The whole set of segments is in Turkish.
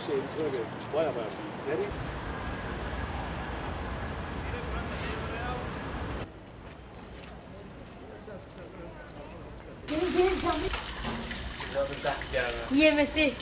böyle baya büyük. Yemesi.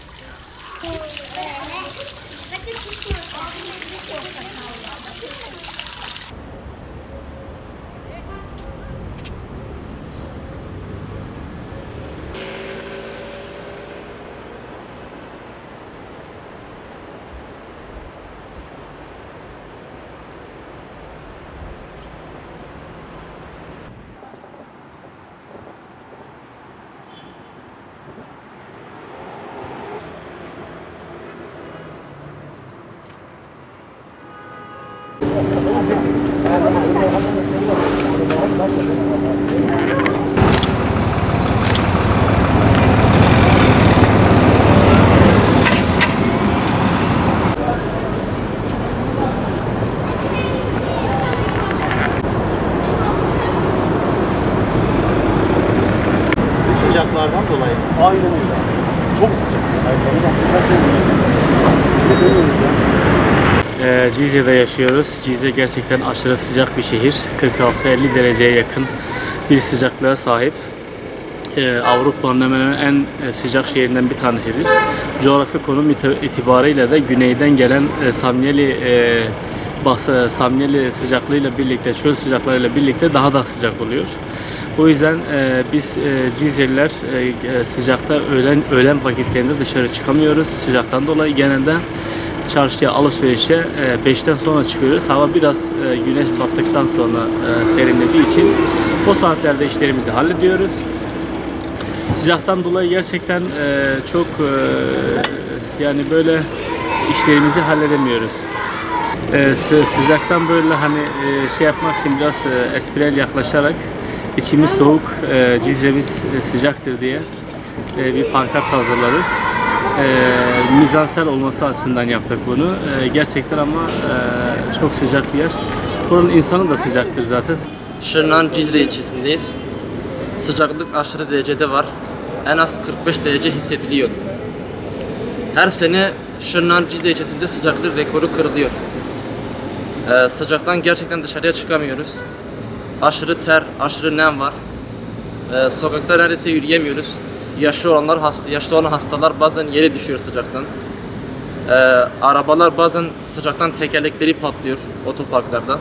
Sıcaklardan dolayı. Aynen öyle. Çok sıcak. Cizre'de yaşıyoruz. Cizre gerçekten aşırı sıcak bir şehir. 46-50 dereceye yakın bir sıcaklığa sahip. Avrupa'nın hemen hemen en sıcak şehrinden bir tanesidir. Coğrafi konum itibarıyla da güneyden gelen Samyeli sıcaklığıyla birlikte, çöl sıcaklarıyla birlikte daha da sıcak oluyor. O yüzden biz Cizreliler sıcakta öğlen vakitlerinde dışarı çıkamıyoruz. Sıcaktan dolayı genelde çarşıya alışverişe 5'ten sonra çıkıyoruz. Hava biraz güneş battıktan sonra serinlediği için o saatlerde işlerimizi hallediyoruz. Sıcaktan dolayı gerçekten çok yani böyle işlerimizi halledemiyoruz. Sıcaktan böyle hani şey yapmak için biraz espril yaklaşarak içimiz soğuk, Cizre'miz sıcaktır diye bir pankart hazırladık. Mizansel olması açısından yaptık bunu. Gerçekten ama çok sıcak bir yer. Buranın insanı da sıcaktır zaten. Şırnak'ın Cizre ilçesindeyiz. Sıcaklık aşırı derecede var. En az 45 derece hissediliyor. Her sene Şırnak'ın Cizre ilçesinde sıcaklık rekoru kırılıyor. Sıcaktan gerçekten dışarıya çıkamıyoruz. Aşırı ter, aşırı nem var. Sokakta neredeyse yürüyemiyoruz. Yaşlı olan hastalar bazen yere düşüyor sıcaktan. Arabalar bazen sıcaktan tekerlekleri patlıyor otoparklarda.